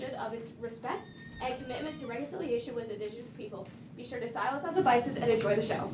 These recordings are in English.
should of its respect and commitment to reconciliation with indigenous people. Be sure to silence our devices and enjoy the show.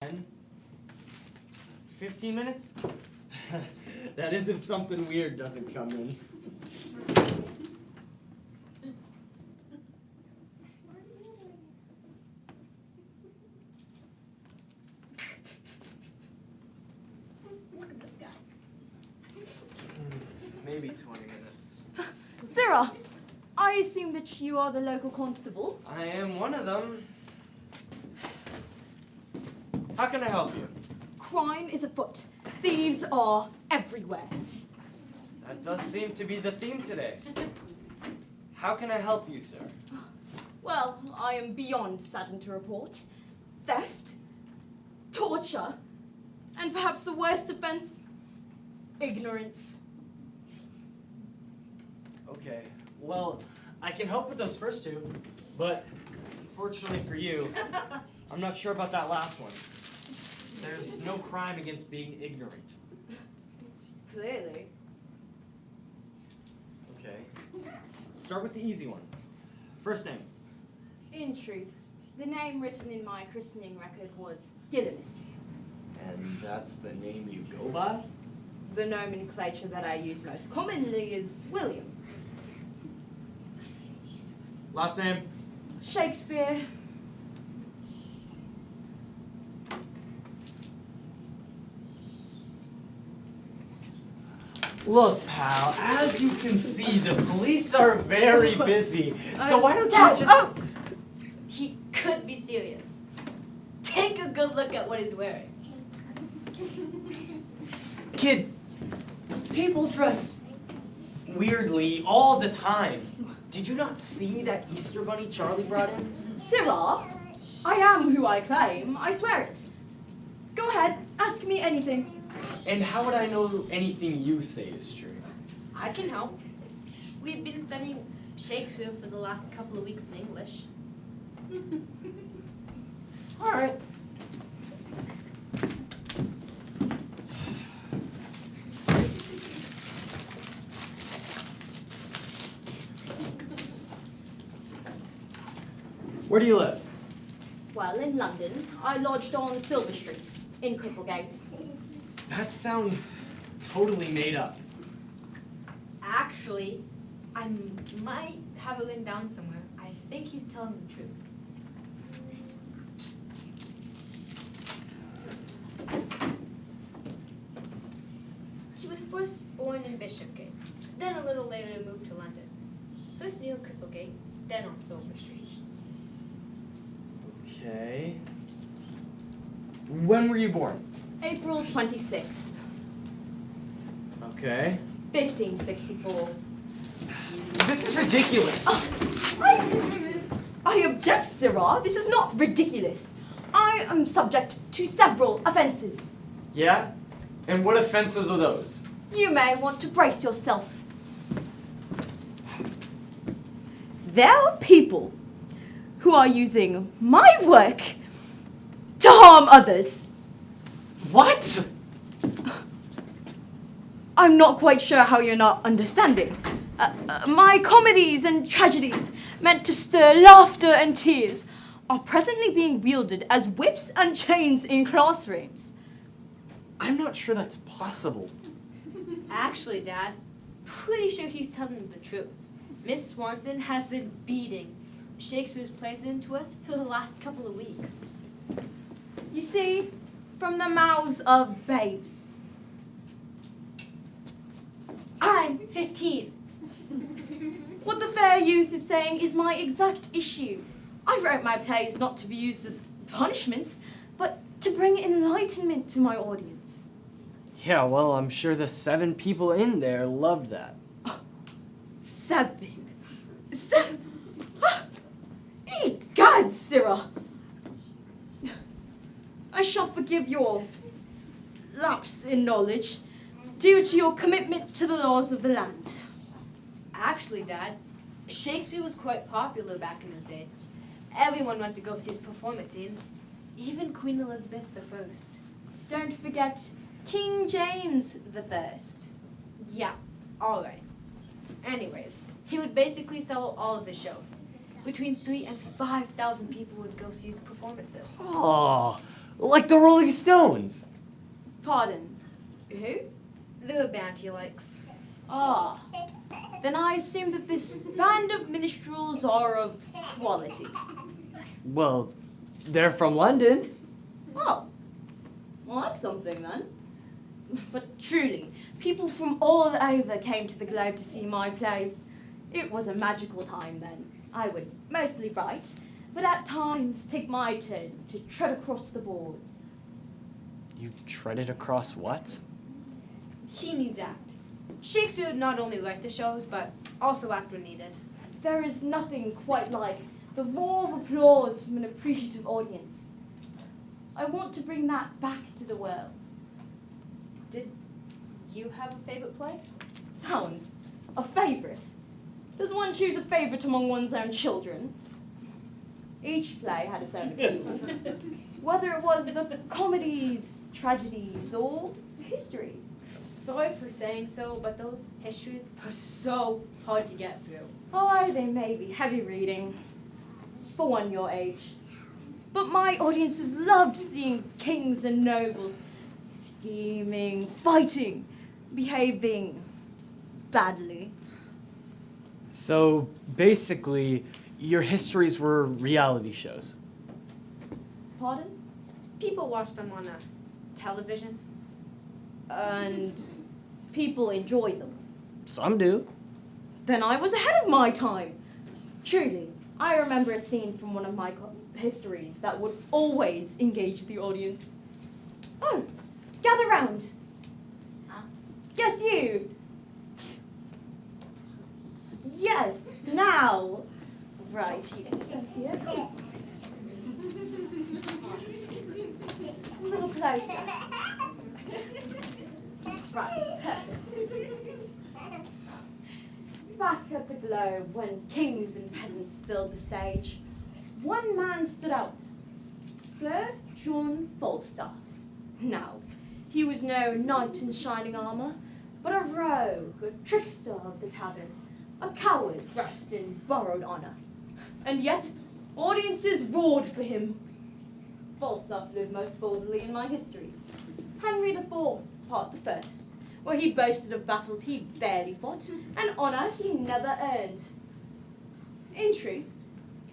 Ten? 15 minutes? That is if something weird doesn't come in. Look at this guy. Maybe 20 minutes. Sarah, I assume that you are the local constable. I am one of them. How can I help you? Crime is afoot. Thieves are everywhere. That does seem to be the theme today. How can I help you, sir? Well, I am beyond saddened to report. Theft, torture, and perhaps the worst offense, ignorance. Okay, well, I can help with those first two, but fortunately for you, I'm not sure about that last one. There's no crime against being ignorant. Clearly. Okay. Start with the easy one. First name. In truth, the name written in my christening record was Gillimus. And that's the name you go by? The nomenclature that I use most commonly is William. Last name? Shakespeare. Look, pal, as you can see, the police are very busy. So why don't Dad, you just... oh! He could be serious. Take a good look at what he's wearing. Kid, people dress weirdly all the time. Did you not see that Easter bunny Charlie brought in? Sirrah, I am who I claim. I swear it. Go ahead, ask me anything. And how would I know anything you say is true? I can help. We've been studying Shakespeare for the last couple of weeks in English. All right. Where do you live? Well, in London, I lodged on Silver Street, in Cripplegate. That sounds totally made up. Actually, I might have it written down somewhere. I think he's telling the truth. He was first born in Bishopgate, then a little later moved to London. First near Cripplegate, then on Silver Street. Okay. When were you born? April 26th, Okay. 1564. This is ridiculous. I object, Sirrah. This is not ridiculous. I am subject to several offences. Yeah? And what offenses are those? You may want to brace yourself. There are people who are using my work to harm others. What? I'm not quite sure how you're not understanding. My comedies and tragedies, meant to stir laughter and tears, are presently being wielded as whips and chains in classrooms. I'm not sure that's possible. Actually, Dad, pretty sure he's telling the truth. Miss Swanson has been beating Shakespeare's plays into us for the last couple of weeks. You see, from the mouths of babes. I'm 15. What the fair youth is saying is my exact issue. I wrote my plays not to be used as punishments, but to bring enlightenment to my audience. Yeah, well, I'm sure the 7 people in there loved that. 7. Eat God, Sirrah! I shall forgive your lapse in knowledge due to your commitment to the laws of the land. Actually, Dad, Shakespeare was quite popular back in his day. Everyone went to go see his performances, even Queen Elizabeth I. Don't forget King James I. Yeah, alright. Anyways, he would basically sell all of his shows. Between 3,000 and 5,000 people would go see his performances. Oh, like the Rolling Stones. Pardon, who? They're a band he likes. Ah, then I assume that this band of minstrels are of quality. Well, they're from London. Oh, well that's something then. But truly, people from all over came to the Globe to see my plays. It was a magical time then. I would mostly write, but at times take my turn to tread across the boards. You've treaded across what? He means act. Shakespeare would not only write the shows, but also act when needed. there is nothing quite like the roar of applause from an appreciative audience. I want to bring that back to the world. Did you have a favorite play? Sounds. A favourite? Does one choose a favourite among one's own children? Each play had its own appeal. Whether it was the comedies, tragedies, or histories. Sorry for saying so, but those histories are so hard to get through. Oh, they may be heavy reading for one your age. But my audiences loved seeing kings and nobles scheming, fighting, behaving badly. So basically, your histories were reality shows. Pardon? People watch them on television. And people enjoy them. Some do. Then I was ahead of my time. Truly, I remember a scene from one of my histories that would always engage the audience. Oh, gather round. Yes, you. Yes, now. Right, you can stand here. A little closer. Right, perfect. Back at the globe, when kings and peasants filled the stage, one man stood out, Sir John Falstaff. Now, he was no knight in shining armour, but a rogue, a trickster of the tavern, a coward dressed in borrowed honour. And yet, audiences roared for him. Falstaff lived most boldly in my histories. Henry IV, part the first, where he boasted of battles he barely fought, and honour he never earned. In truth,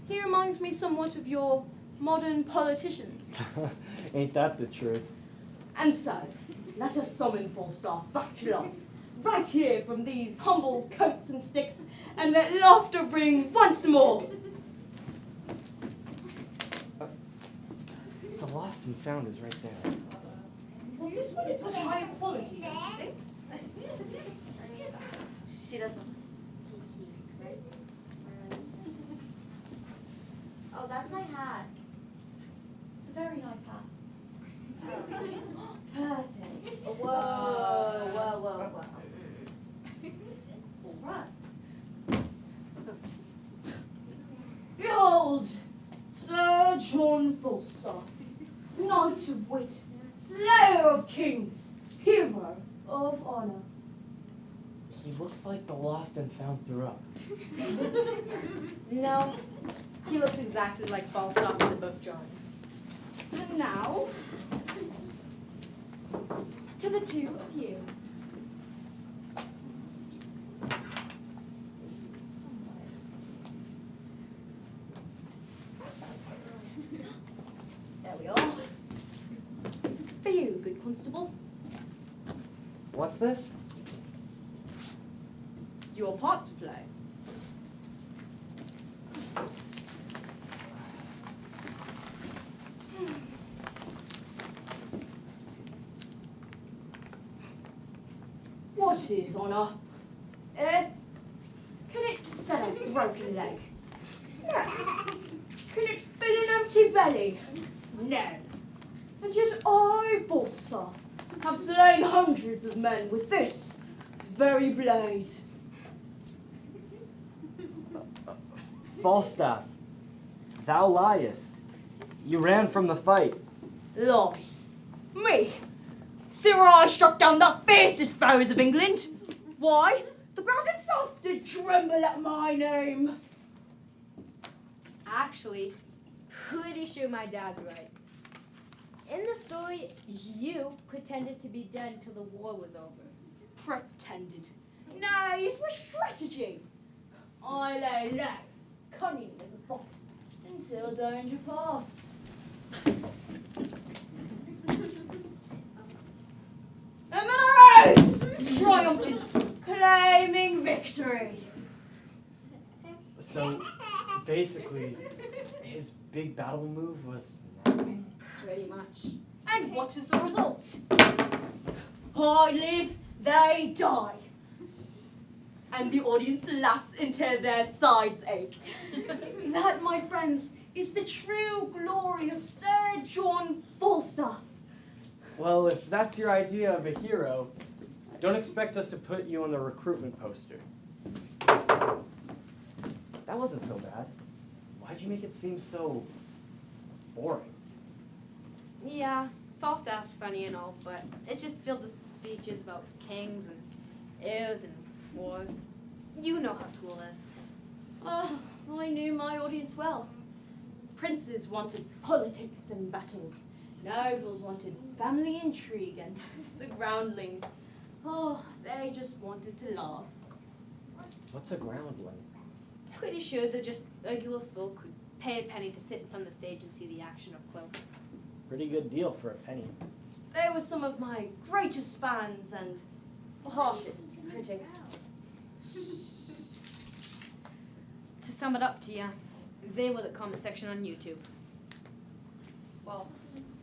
he reminds me somewhat of your modern politicians. Ain't that the truth? And so, let us summon Falstaff back to life, right here from these humble coats and sticks, and let laughter ring once more. The lost and found is right there. Well, this one is much higher quality, don't you think? She doesn't. Oh, that's my hat. It's a very nice hat. Oh. Perfect. Whoa. All right. Behold, Sir John Falstaff, knight of wit, slayer of kings, hero of honour. He looks like the lost and found throughout. No, he looks exactly like Falstaff in the book drawings. And now, to the two of you. There we are. For you, good constable. What's this? Your part to play. What is honour? Can it sell a broken leg? No. Can it fill an empty belly? No. And yet I, Falstaff, have slain hundreds of men with this very blade. Falstaff, thou liest. You ran from the fight. Lies. Me? Sirrah, I struck down the fiercest foes of England. Why? The ground itself did tremble at my name. Actually, pretty sure my dad's right. In the story, you pretended to be dead until the war was over. Pretended. Nay, it was strategy. I lay low, cunning as a fox, until danger passed. And then I rose, triumphant, claiming victory. So, basically, his big battle move was... Pretty much. And what is the result? I live, they die. and the audience laughs until their sides ache. That, my friends, is the true glory of Sir John Falstaff. Well, if that's your idea of a hero, don't expect us to put you on the recruitment poster. That wasn't so bad. Why'd you make it seem so boring? Yeah, Falstaff's funny and all, but it's just filled with speeches about kings and heirs and wars. You know how school is. Oh, I knew my audience well. Princes wanted politics and battles. Nobles wanted family intrigue, and the groundlings, oh, they just wanted to laugh. What's a groundling? Pretty sure they're just regular folk who pay a penny to sit in front of the stage and see the action up close. Pretty good deal for a penny. They were some of my greatest fans and harshest critics. To sum it up to you, they were the comment section on YouTube. Well,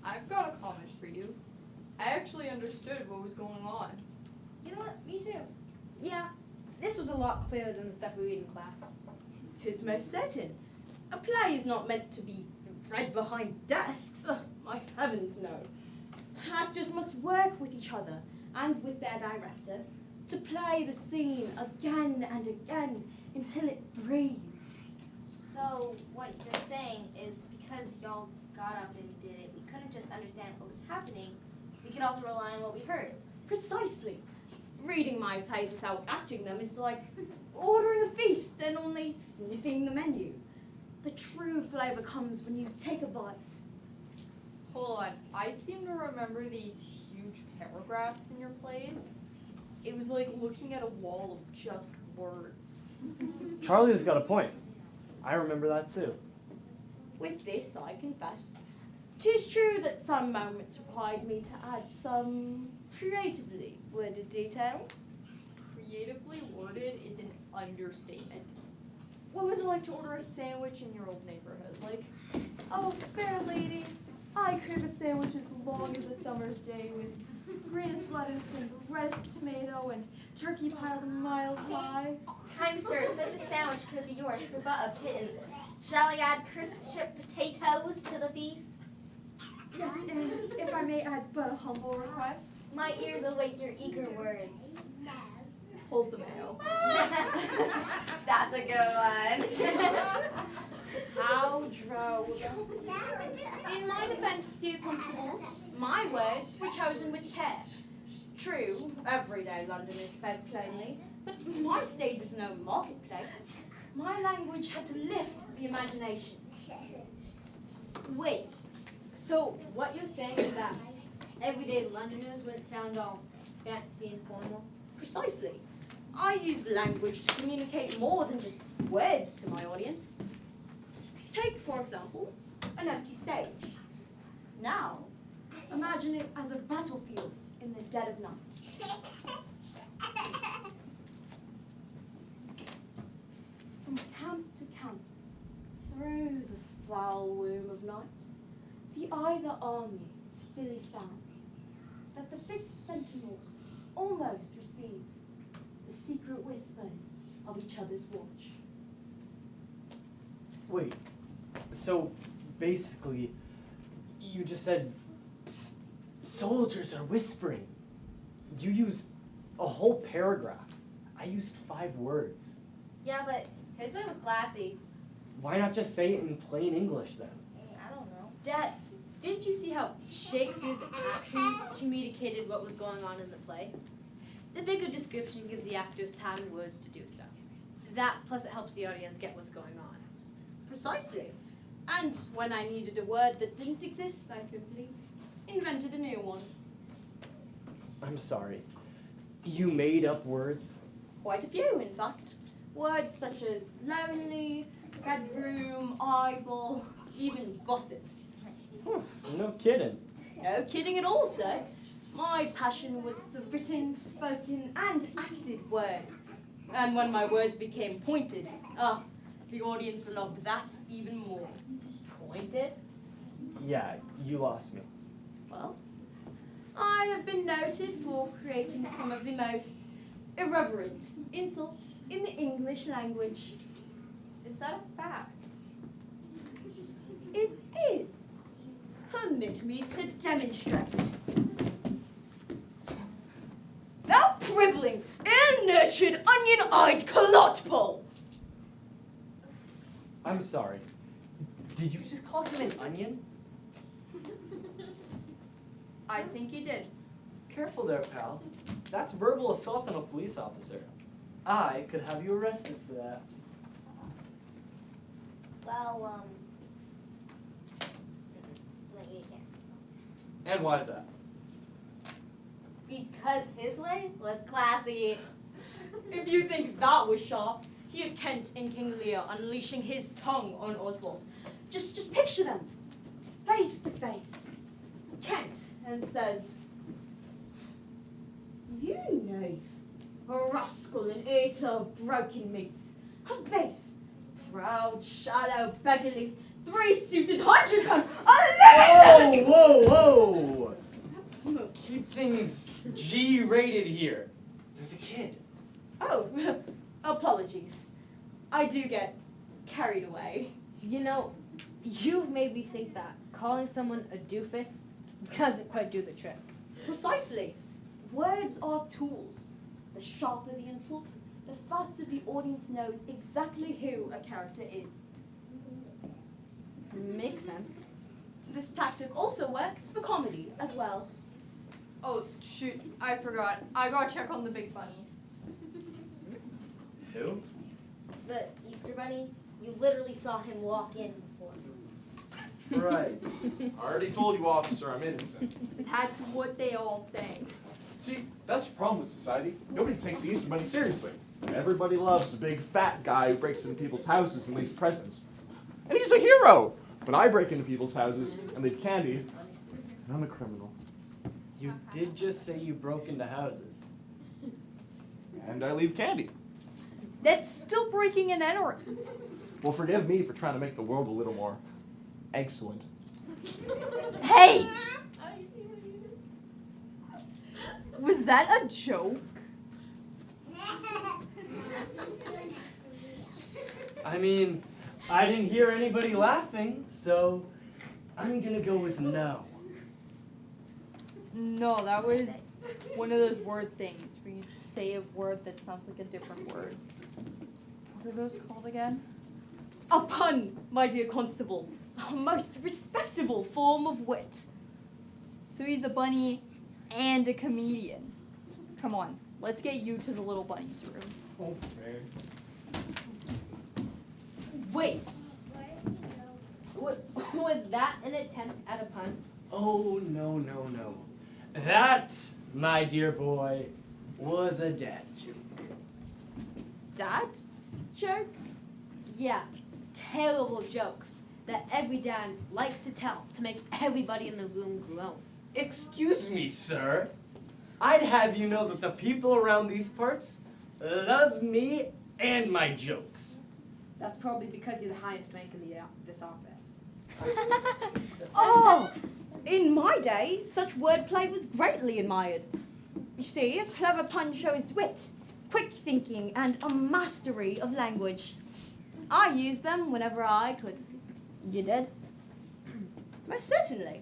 I've got a comment for you. I actually understood what was going on. You know what? Me too. Yeah, this was a lot clearer than the stuff we read in class. 'Tis most certain. A play is not meant to be read behind desks. My heavens, no. Actors must work with each other and with their director to play the scene again and again until it breathes. So what you're saying is because y'all got up and did it, we couldn't just understand what was happening. We could also rely on what we heard. Precisely. Reading my plays without acting them is like ordering a feast and only sniffing the menu. The true flavour comes when you take a bite. Hold on, I seem to remember these huge paragraphs in your plays. It was like looking at a wall of just words. Charlie's got a point. I remember that too. With this, I confess, 'tis true that some moments required me to add some creatively worded detail. Creatively worded is an understatement. What was it like to order a sandwich in your old neighborhood? Like, oh, fair lady, I crave a sandwich as long as a summer's day with greenest lettuce and reddest tomato and turkey piled miles high. Kind sir, such a sandwich could be yours for but a pittance. Shall I add crisp chipped potatoes to the feast? Yes, and if I may add but a humble request, My ears await your eager words. hold the mayo. That's a good one. How droll. In my defence, dear constables, my words were chosen with care. True, everyday London is fed plainly, but my stage was no marketplace. My language had to lift the imagination. Wait, so what you're saying is that everyday Londoners wouldn't sound all fancy and formal? Precisely. I used language to communicate more than just words to my audience. Take, for example, an empty stage. Now, imagine it as a battlefield in the dead of night. From camp to camp, through the foul womb of night, the either army stilly sounds, that the big sentinels almost receive the secret whispers of each other's watch. Wait, so basically, you just said, "Psst, soldiers are whispering." You used a whole paragraph. I used 5 words. Yeah, but his way was classy. Why not just say it in plain English then? I don't know. Dad, didn't you see how Shakespeare's actions communicated what was going on in the play? The bigger description gives the actors time and words to do stuff. That, plus it helps the audience get what's going on. Precisely. And when I needed a word that didn't exist, I simply invented a new one. I'm sorry. You made up words? Quite a few, in fact. Words such as lonely, bedroom, eyeball, even gossip. No kidding. No kidding at all, sir. My passion was the written, spoken, and acted word. And when my words became pointed, the audience loved that even more. Pointed? Yeah, you lost me. Well, I have been noted for creating some of the most irreverent insults in the English language. Is that a fact? It is. Permit me to demonstrate. Thou priviling, ill-nurtured, onion-eyed clotpole! I'm sorry. Did you just call him an onion? I think you did. Careful there, pal. That's verbal assault on a police officer. I could have you arrested for that. Well, like you can't. And why is that? Because his way was classy. If you think that was sharp, hear Kent and King Lear unleashing his tongue on Oswald. Just picture them, face to face. Kent and says, "You knave, a rascal and eater of broken meats, a base, proud, shallow, beggarly, three-suited, 100-pound, Whoa, whoa, whoa! Keep things G-rated here. There's a kid. Oh, apologies. I do get carried away. You know, you've made me think that calling someone a doofus doesn't quite do the trick. Precisely. Words are tools. The sharper the insult, the faster the audience knows exactly who a character is. Makes sense. This tactic also works for comedy as well. Oh, shoot, I forgot. I gotta check on the big bunny. Who? The Easter Bunny, you literally saw him walk in before. Right. I already told you, officer, I'm innocent. That's what they all say. See, that's the problem with society. Nobody takes the Easter Bunny seriously. Everybody loves the big fat guy who breaks into people's houses and leaves presents. And he's a hero! But I break into people's houses and leave candy, and I'm a criminal. You did just say you broke into houses. And I leave candy. That's still breaking and entering. Well, forgive me for trying to make the world a little more excellent. Hey! Was that a joke? I mean, I didn't hear anybody laughing, so I'm gonna go with no. No, that was one of those word things where you say a word that sounds like a different word. What are those called again? A pun, my dear constable. A most respectable form of wit. So he's a bunny and a comedian. Come on, let's get you to the little bunny's room. Wait, was that an attempt at a pun? Oh, no, no, no. That, my dear boy, was a dad joke. Dad jokes? Yeah, terrible jokes that every dad likes to tell to make everybody in the room groan. Excuse me, sir. I'd have you know that the people around these parts love me and my jokes. That's probably because you're the highest rank in this office. Oh, in my day, such wordplay was greatly admired. You see, a clever pun shows wit, quick thinking, and a mastery of language. I used them whenever I could. You did? Most certainly.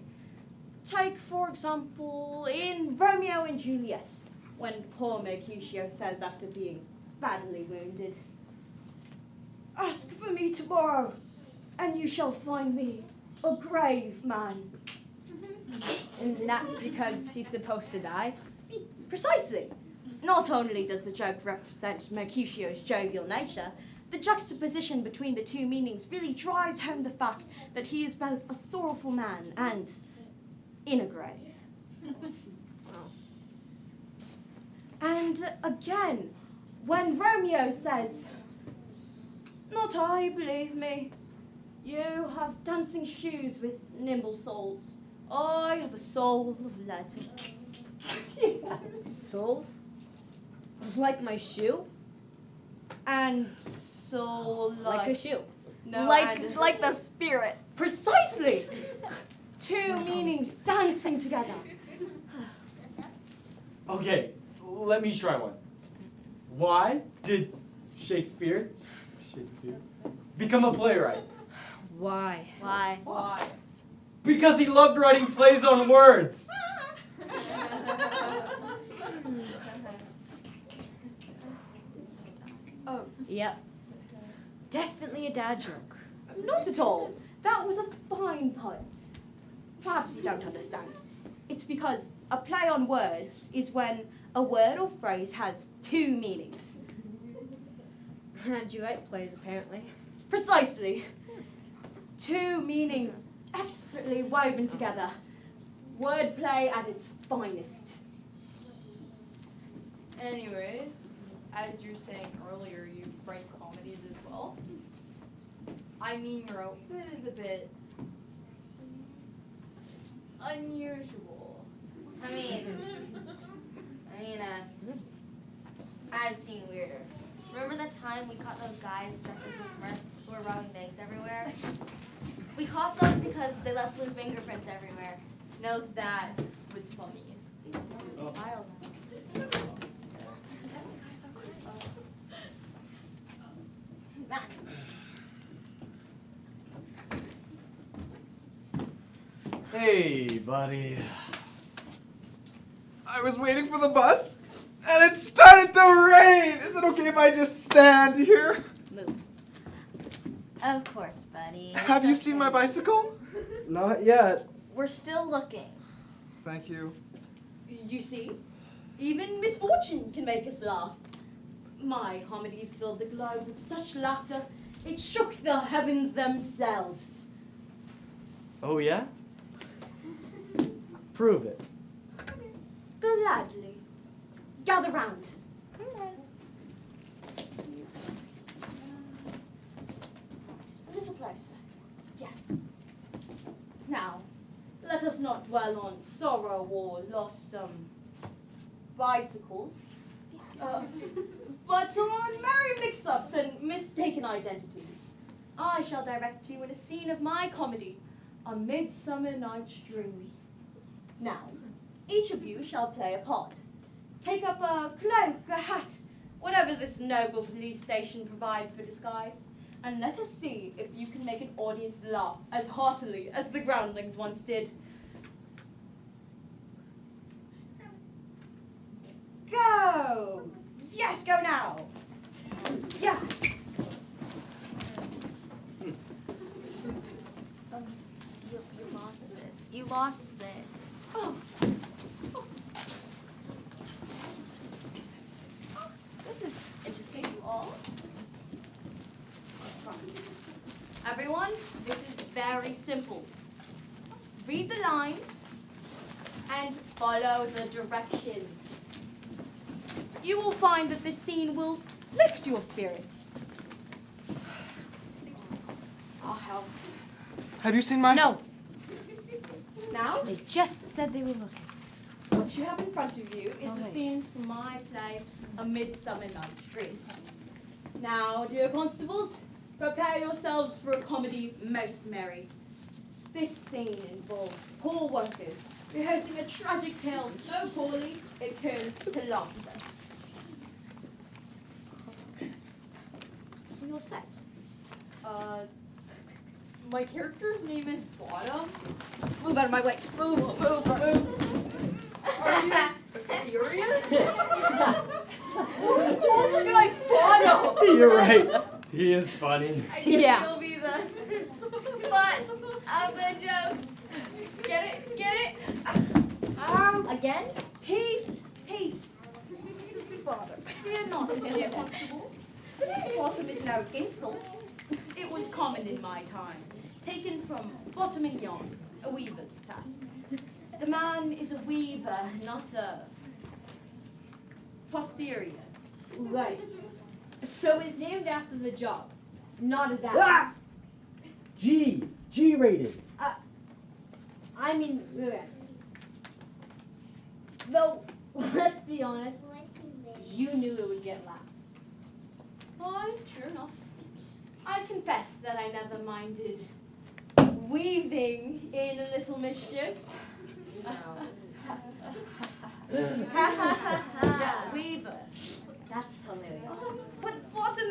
Take, for example, in Romeo and Juliet, when poor Mercutio says after being badly wounded, "Ask for me tomorrow, and you shall find me a grave man." And that's because he's supposed to die? Precisely. Not only does the joke represent Mercutio's jovial nature, the juxtaposition between the two meanings really drives home the fact that he is both a sorrowful man and in a grave. And again, when Romeo says, "Not I, believe me. You have dancing shoes with nimble soles. I have a soul of lead." Souls? Like my shoe? And soul Like a shoe. no, like and- the spirit. Precisely! Two meanings dancing together. Okay, let me try one. Why did Shakespeare. Become a playwright. Why? Why? Why? Because he loved writing plays on words. Oh, Yep. Definitely a dad joke. not at all. That was a fine pun. Perhaps you don't understand. It's because a play on words is when a word or phrase has two meanings. And you like plays, apparently. Precisely. Two meanings expertly woven together. Wordplay at its finest. Anyways, as you're saying earlier, you write comedies as well. I mean, your outfit is a bit unusual. I mean, I've seen weirder. Remember that time we caught those guys dressed as the Smurfs who were robbing banks everywhere? We caught them because they left blue fingerprints everywhere. Now that was funny. These still defile them. Mac. Hey, buddy. I was waiting for the bus, and it started to rain. Is it okay if I just stand here? Move. Of course, buddy. Have you seen my bicycle? Not yet. We're still looking. Thank you. You see, even misfortune can make us laugh. My comedies filled the globe with such laughter, it shook the heavens themselves. Oh, yeah? Prove it. Gladly. Gather round. Come on. A little closer. Yes. Now, let us not dwell on sorrow or lost bicycles, but on merry mix-ups and mistaken identities. I shall direct you in a scene of my comedy, A Midsummer Night's Dream. Now, each of you shall play a part. Take up a cloak, a hat, whatever this noble police station provides for disguise, and let us see if you can make an audience laugh as heartily as the groundlings once did. Go! Yes, go now! Yes! You lost this. You lost this. Oh. This is interesting, you all. Right. Everyone, this is very simple. Read the lines and follow the directions. You will find that this scene will lift your spirits. I'll help. Have you seen my... No. Now, They just said they were looking. what you have in front of you is a Sorry. scene from my play, A Midsummer Night's Dream. Now, dear constables, prepare yourselves for a comedy most merry. This scene involves poor workers rehearsing a tragic tale so poorly it turns to laughter. You're set. My character's name is Bottom. Move out of my way. Move, move, move. Are you serious? Who calls a guy Bottom? You're right. He is funny. Yeah. You'll be the butt of the jokes. Get it? Get it? Again? Peace, peace. Bottom. Fear not, dear constable. Bottom is no insult. It was common in my time, taken from bottoming yarn, a weaver's task. The man is a weaver, not a posterior. Right. So it's named after the job, not his act. Ah! G-rated. I mean, though, let's be honest, you knew it would get laughs. Oh, sure enough. I confess that I never minded weaving in a little mischief. Yeah, weaver. That's hilarious. But Bottom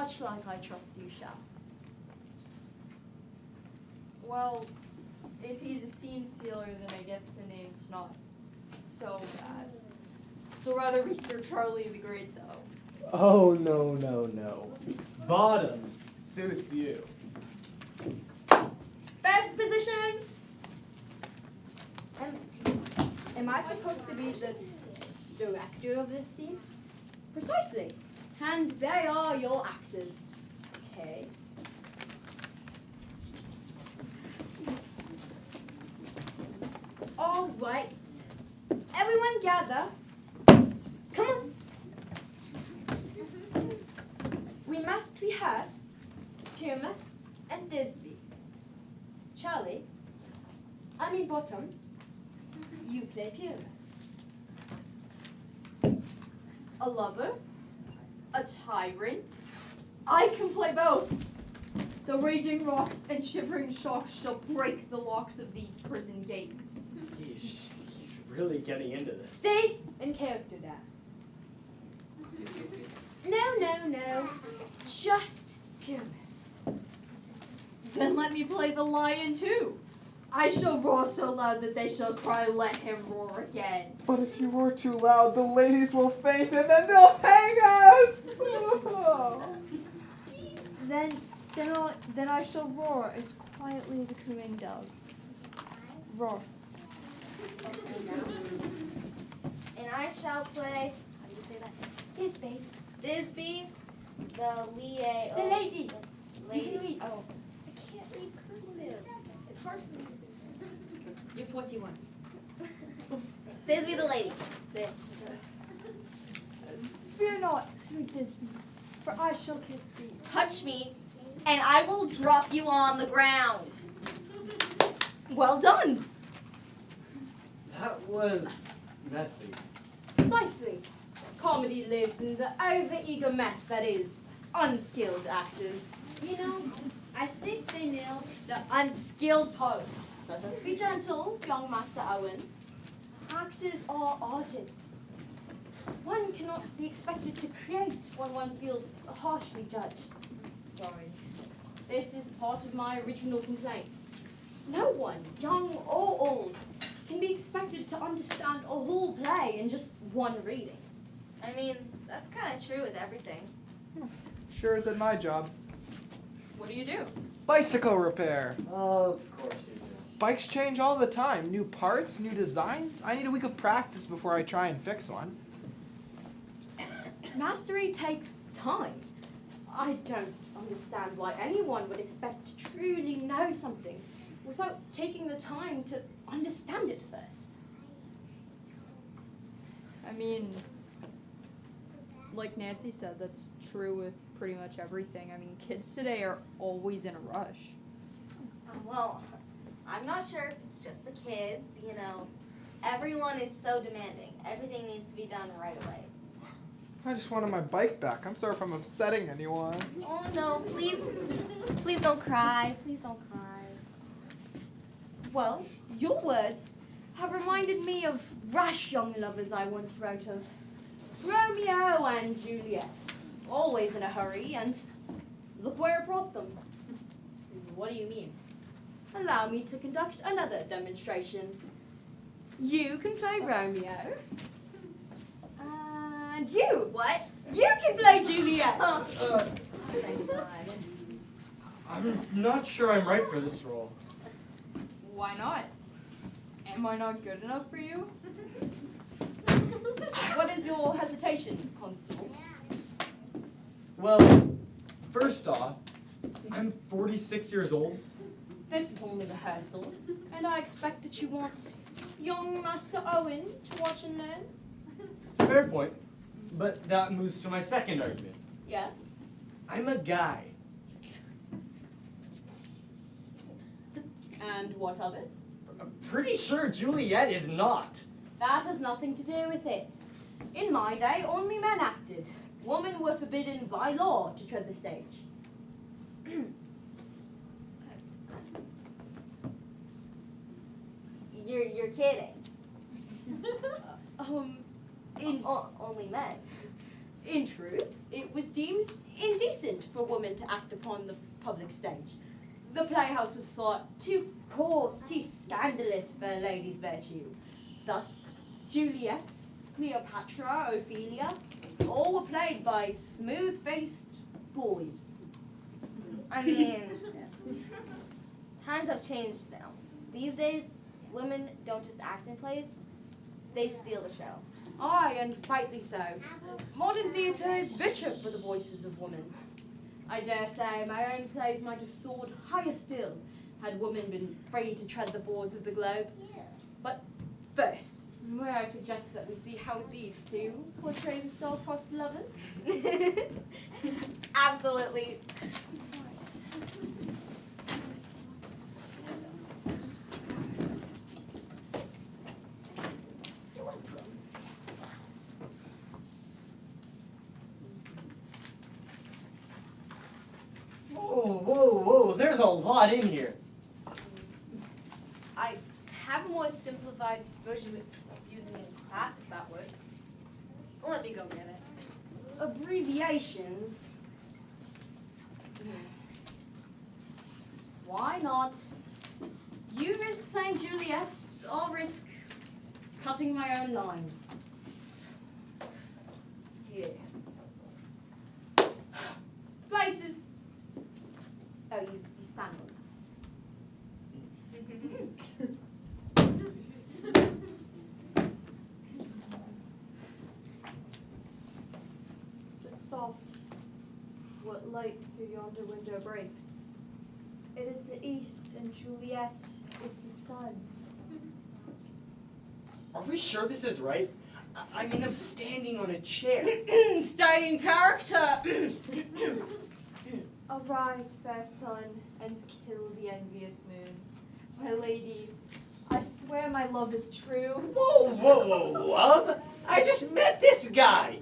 much like I trust you shall. Well, if he's a scene stealer, then I guess the name's not so bad. Still rather be Sir Charlie the Great, though. Oh, no. Bottom suits you. Best positions! Am I supposed to be the director of this scene? Precisely. And they are your actors. Okay. All right. Everyone gather. Come on. We must rehearse Pyramus and Thisbe. Charlie, I mean Bottom, you play Pyramus. A lover? A tyrant? I can play both. The raging rocks and shivering shocks shall break the locks of these prison gates. He's really getting into this. Stay in character, Dad. No. Just Pyramus. Then let me play the lion too. I shall roar so loud that they shall cry, let him roar again. But if you roar too loud, the ladies will faint and then they'll hang us! Then I shall roar as quietly as a cooing dove. Roar. Okay, now. And I shall play, how do you say that? Thisbe. Thisbe, the lia. The lady. The You lady. can read. Oh, I can't read cursive. It's hard for me. You're 41. Thisbe, the lady. Fear not, sweet Thisbe, for I shall kiss thee. Touch me, and I will drop you on the ground. Well done. That was messy. Precisely. Comedy lives in the over-eager mess that is unskilled actors. You know, I think they nailed the unskilled part. Let us be gentle, young Master Owen. Actors are artists. One cannot be expected to create when one feels harshly judged. Sorry. This is part of my original complaint. No one, young or old, can be expected to understand a whole play in just one reading. I mean, that's kind of true with everything. Sure isn't my job. What do you do? Bicycle repair. Of course you do. Bikes change all the time. New parts, new designs. I need a week of practice before I try and fix one. Mastery takes time. I don't understand why anyone would expect to truly know something without taking the time to understand it first. I mean, like Nancy said, that's true with pretty much everything. I mean, kids today are always in a rush. Well, I'm not sure if it's just the kids, you know. Everyone is so demanding. Everything needs to be done right away. I just wanted my bike back. I'm sorry if I'm upsetting anyone. Oh no, please don't cry. Please don't cry. Well, your words have reminded me of rash young lovers I once wrote of. Romeo and Juliet, always in a hurry, and look where it brought them. What do you mean? Allow me to conduct another demonstration. You can play Romeo. And you! What? You can play Juliet! Thank God. I'm not sure I'm right for this role. Why not? Am I not good enough for you? What is your hesitation, Constable? Well, first off, I'm 46 years old. This is only rehearsal, and I expect that you want young Master Owen to watch and learn. Fair point. But that moves to my second argument. Yes? I'm a guy. And what of it? I'm pretty sure Juliet is not. That has nothing to do with it. In my day, only men acted. Women were forbidden by law to tread the stage. You're kidding. In Only men. In truth, it was deemed indecent for women to act upon the public stage. The playhouse was thought too coarse, too scandalous for a lady's virtue. Thus, Juliet, Cleopatra, Ophelia, all were played by smooth-faced boys. I mean, times have changed now. These days, women don't just act in plays, they steal the show. Aye, and rightly so. Modern theatre is richer for the voices of women. I dare say my own plays might have soared higher still had women been free to tread the boards of the globe. But first, may I suggest that we see how these two portray the star-crossed lovers? Absolutely. Whoa, there's a lot in here. I have a more simplified version of using in class if that works. Let me go get it. Abbreviations? Why not? You risk playing Juliet, I'll risk cutting my own lines. Here. Places. Oh, you stand on Soft, what light through yonder window breaks? It is the east, and Juliet is the sun. Are we sure this is right? I mean, I'm standing on a chair. Stay in character! Arise, fair sun, and kill the envious moon. My lady, I swear my love is true. Whoa, love? I just met this guy.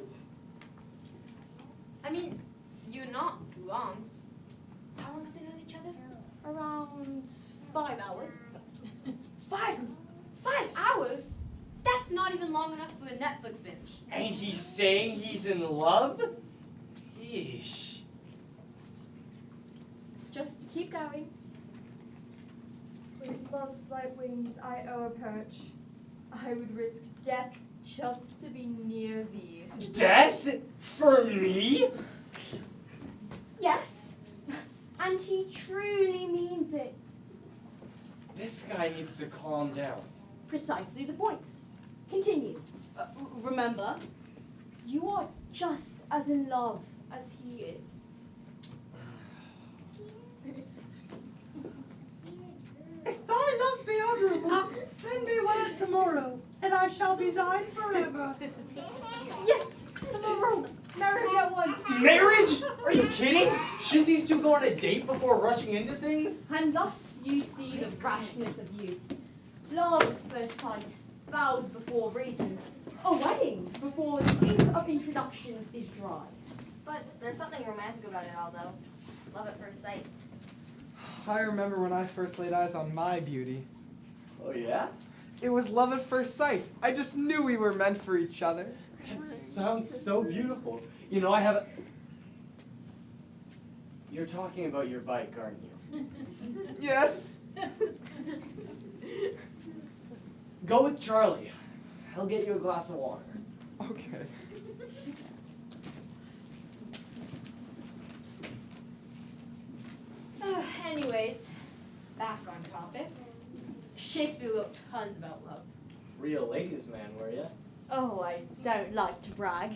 I mean, you're not wrong. How long have they known each other? Around 5 hours. 5 hours? That's not even long enough for a Netflix binge. And he's saying he's in love? Yeesh. Just keep going. With love's light wings I owe a perch. I would risk death just to be near thee. Death? For me? Yes. And he truly means it. This guy needs to calm down. Precisely the point. Continue. Remember, you are just as in love as he is. If thy love be honourable, send me word tomorrow, and I shall be thine forever. Yes, tomorrow. Marriage at once. Marriage? Are you kidding? Should these two go on a date before rushing into things? And thus you see the rashness of youth. Love at first sight, vows before reason, a wedding before the ink of introductions is dry. But there's something romantic about it all, though. Love at first sight. I remember when I first laid eyes on my beauty. Oh, yeah? It was love at first sight. I just knew we were meant for each other. That sounds so beautiful. You know, I have a... You're talking about your bike, aren't you? Yes. Go with Charlie. He'll get you a glass of water. Okay. Anyways, back on topic. Shakespeare wrote tons about love. Real ladies' man, were ya? Oh, I don't like to brag.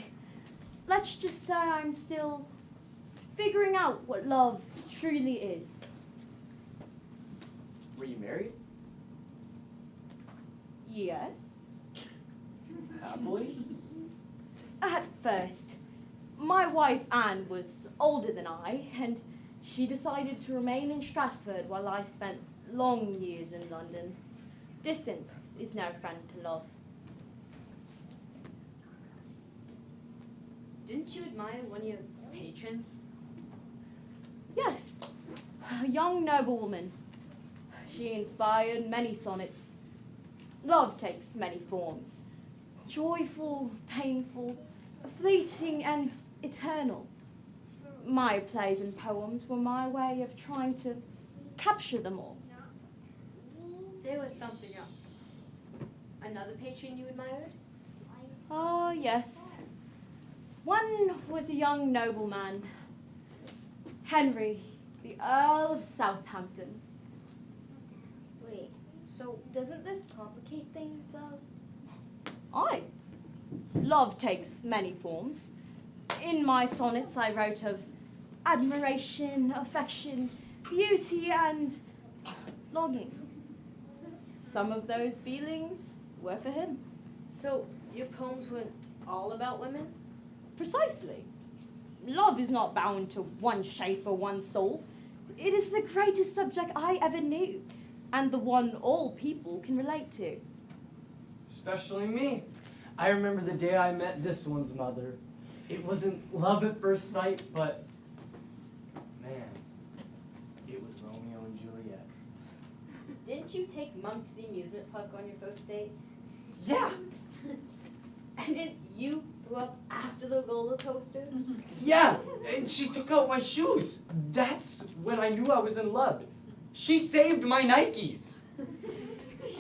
Let's just say I'm still figuring out what love truly is. Were you married? Yes. Happily? At first, my wife Anne was older than I, and she decided to remain in Stratford while I spent long years in London. Distance is no friend to love. Didn't you admire one of your patrons? Yes, a young noblewoman. She inspired many sonnets. Love takes many forms. Joyful, painful, fleeting and eternal. My plays and poems were my way of trying to capture them all. There was something else. Another patron you admired? Oh, yes. One was a young nobleman, Henry, the Earl of Southampton. Wait, so doesn't this complicate things though? Aye. Love takes many forms. In my sonnets I wrote of admiration, affection, beauty and longing. Some of those feelings were for him. So your poems weren't all about women? Precisely. Love is not bound to one shape or one soul. It is the greatest subject I ever knew, and the one all people can relate to. Especially me. I remember the day I met this one's mother. It wasn't love at first sight, but man, it was Romeo and Juliet. Didn't you take Mum to the amusement park on your first date? Yeah, And didn't you throw up after the roller coaster? yeah, and she took out my shoes. That's when I knew I was in love. She saved my Nikes.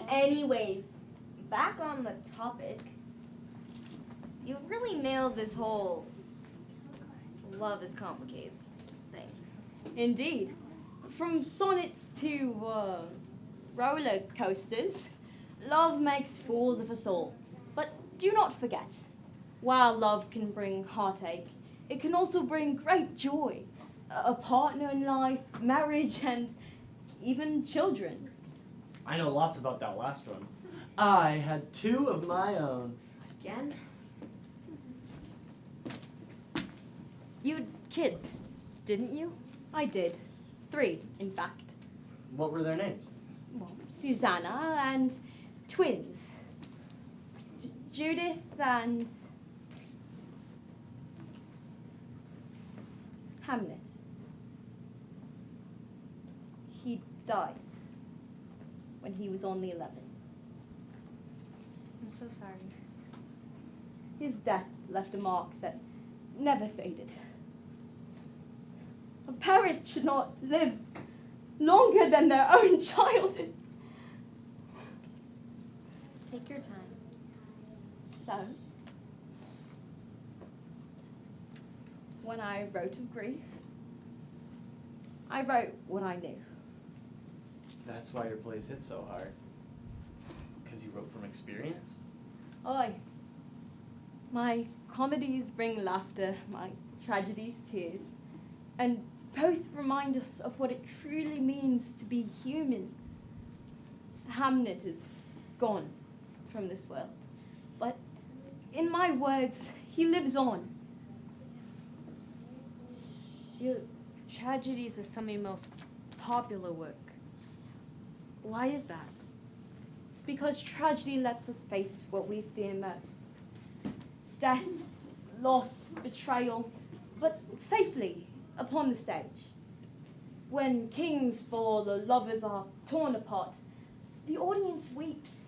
Anyways, back on the topic. You've really nailed this whole love is complicated thing. Indeed. From sonnets to roller coasters, love makes fools of us all. But do not forget, while love can bring heartache, it can also bring great joy. A partner in life, marriage, and even children. I know lots about that last one. I had 2 of my own. Again? You had kids, didn't you? I did. 3, in fact. What were their names? Well, Susanna and twins. Judith and Hamlet. He died when he was only 11. I'm so sorry. His death left a mark that never faded. A parent should not live longer than their own child. Take your time. So, when I wrote of grief, I wrote what I knew. That's why your plays hit so hard. Because you wrote from experience? Aye. My comedies bring laughter, my tragedies tears, and both remind us of what it truly means to be human. Hamlet is gone from this world, but in my words, he lives on. Your tragedies are some of your most popular work. Why is that? It's because tragedy lets us face what we fear most. Death, loss, betrayal, but safely upon the stage. When kings fall or lovers are torn apart, the audience weeps,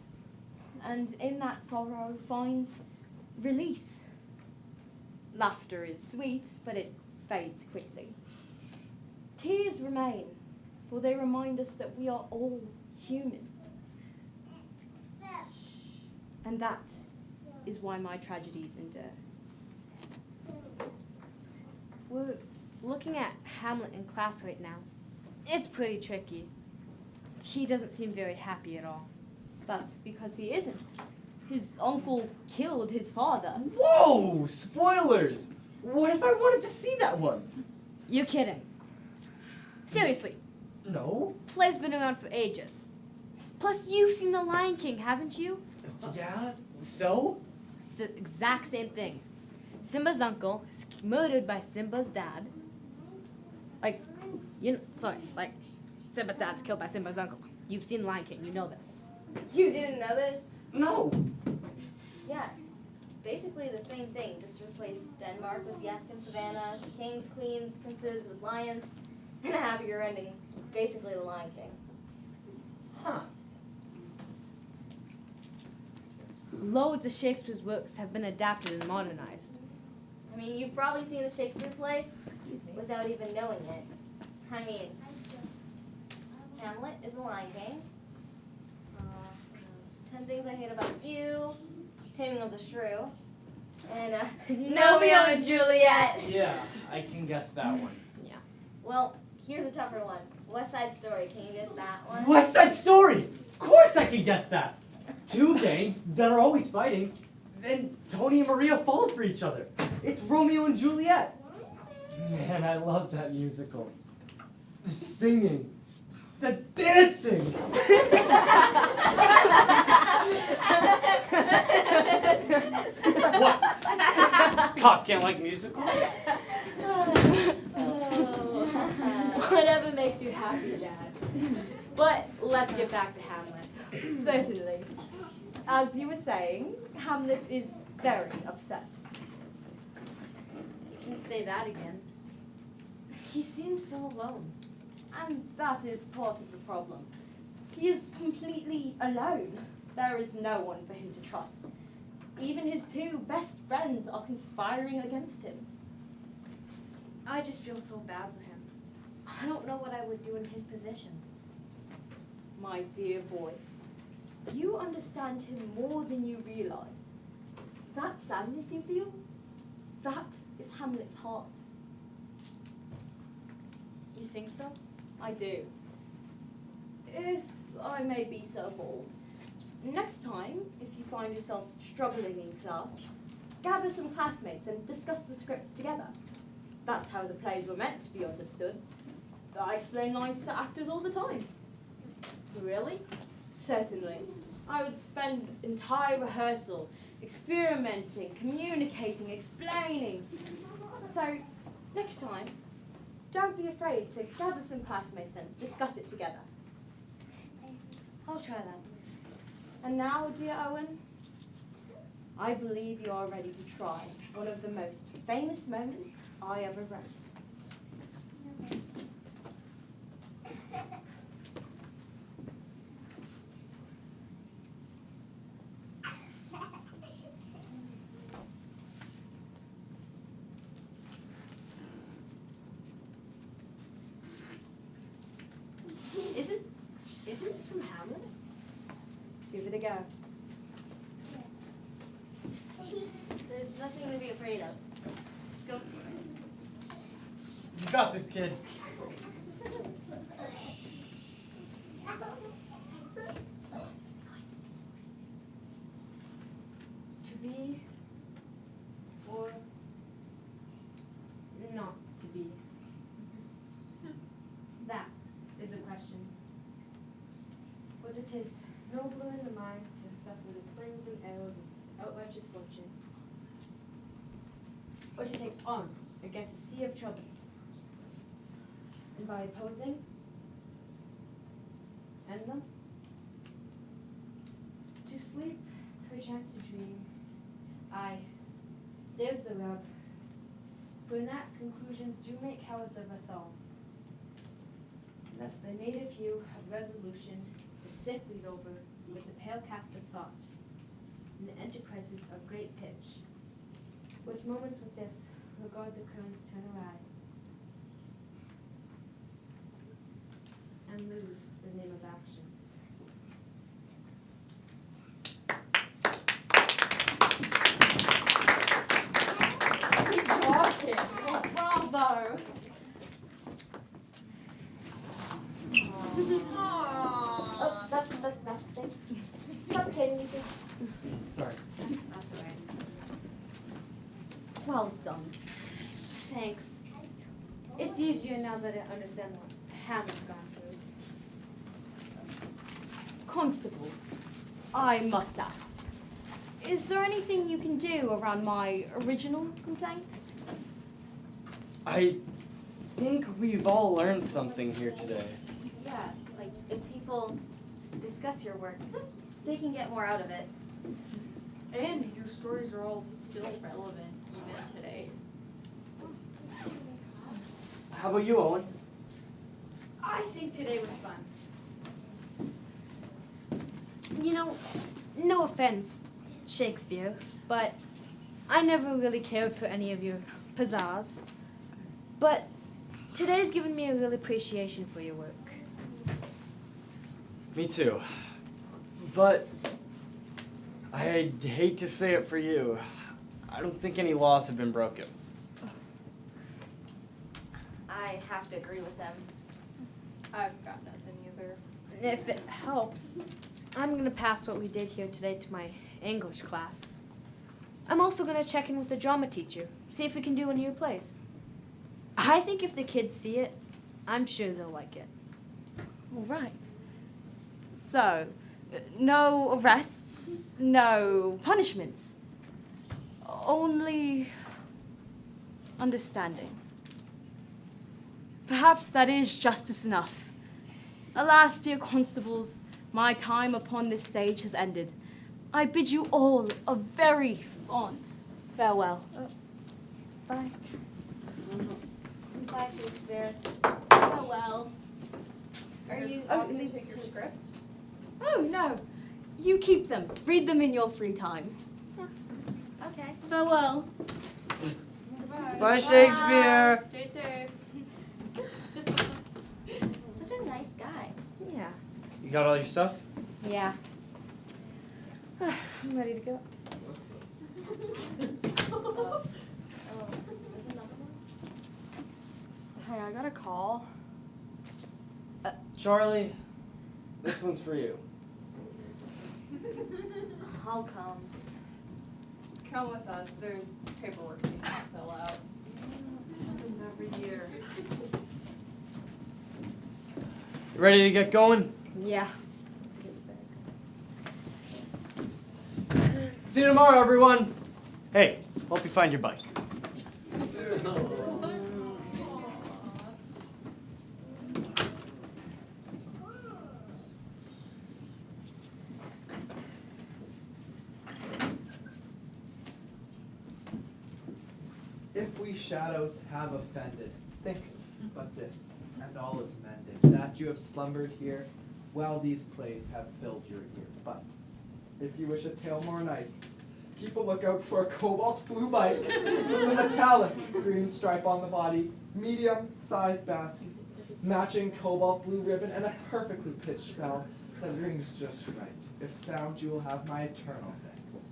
and in that sorrow finds release. Laughter is sweet, but it fades quickly. Tears remain, for they remind us that we are all human. And that is why my tragedies endure. We're looking at Hamlet in class right now. It's pretty tricky. He doesn't seem very happy at all. That's because he isn't. His uncle killed his father. Whoa! Spoilers! What if I wanted to see that one? You're kidding. Seriously, No? play's been around for ages. Plus, you've seen The Lion King, haven't you? Yeah, so? It's the exact same thing. Simba's uncle is murdered by Simba's dad. Like, Simba's dad's killed by Simba's uncle. You've seen Lion King, you know this. You didn't know this? No! Yeah. Basically the same thing. Just replace Denmark with the African savannah, kings, queens, princes with lions, and a happier ending. It's basically the Lion King. Huh. Loads of Shakespeare's works have been adapted and modernized. I mean, you've probably seen a Shakespeare play Excuse me. without even knowing it. I mean, Hamlet is The Lion King. What else? 10 Things I Hate About You, Taming of the Shrew, and Romeo and Juliet. Yeah, I can guess that one. Well, here's a tougher one. West Side Story. Can you guess that one? West Side Story! Of course I can guess that! Two gangs that are always fighting, then Tony and Maria fall for each other. It's Romeo and Juliet. Man, I love that musical. The singing, the dancing. What? Cop can't like musicals? Whatever makes you happy, Dad. But let's get back to Hamlet. Certainly. As you were saying, Hamlet is very upset. You can say that again. He seems so alone. And that is part of the problem. He is completely alone. There is no one for him to trust. Even his two best friends are conspiring against him. I just feel so bad for him. I don't know what I would do in his position. My dear boy, you understand him more than you realize. That sadness you feel, that is Hamlet's heart. You think so? I do. If I may be so bold, next time, if you find yourself struggling in class, gather some classmates and discuss the script together. That's how the plays were meant to be understood. I explain lines to actors all the time. Really? Certainly. I would spend entire rehearsal experimenting, communicating, explaining. So, next time, don't be afraid to gather some classmates and discuss it together. I'll try that. And now, dear Owen, I believe you are ready to try one of the most famous moments I ever wrote. Isn't this from Hamlet? Give it a go. There's nothing to be afraid of. Just go for it. You got this, kid. To be or not to be? That is the question. Whether it is nobler in the mind to suffer the slings and arrows of outrighteous fortune, or to take arms against a sea of troubles, and by opposing, end them, to sleep, perchance to dream. Aye, there's the rub. For in that conclusions do make cowards of us all. Thus the native hue of resolution is simply over with the pale cast of thought, and the enterprises of great pitch. With moments with this, regard the currents turn awry, and lose the name of action. Bravo! Oh, that's nothing. Stop kidding me. Sorry. That's all right. Well done. Thanks. It's easier now that I understand what Hamlet's gone through. Constables, I must ask, is there anything you can do around my original complaint? I think we've all learned something here today. Yeah, like if people discuss your work, they can get more out of it. And your stories are all still relevant even today. How about you, Owen? I think today was fun. You know, no offense, Shakespeare, but I never really cared for any of your pizzazz. But today's given me a real appreciation for your work. Me too. But I'd hate to say it for you. I don't think any laws have been broken. I have to agree with them. I've got nothing either. If it helps, I'm going to pass what we did here today to my English class. I'm also going to check in with the drama teacher, see if we can do a new plays. I think if the kids see it, I'm sure they'll like it. All right. So, no arrests, no punishments. Only understanding. Perhaps that is justice enough. Alas, dear constables, my time upon this stage has ended. I bid you all a very fond farewell. Bye. Bye, Shakespeare. Farewell. Are you Oh, all you going take your script? Oh, no. You keep them. Read them in your free time. Okay. Farewell. Bye, Shakespeare. Stay safe. Such a nice guy. Yeah. You got all your stuff? Yeah. I'm ready to go. Oh, there's another one. Hey, I got a call. Charlie, this one's for you. I'll come. Come with us. There's paperwork you need to fill out. This happens every year. You ready to get going? Yeah. See you tomorrow, everyone. Hey, hope you find your bike. If we shadows have offended, think but this, and all is mended, that you have slumbered here, while these plays have filled your ear. But if you wish a tale more nice, keep a lookout for a cobalt blue bike with a metallic green stripe on the body, medium sized basket, matching cobalt blue ribbon, and a perfectly pitched bell that rings just right. If found, you will have my eternal thanks.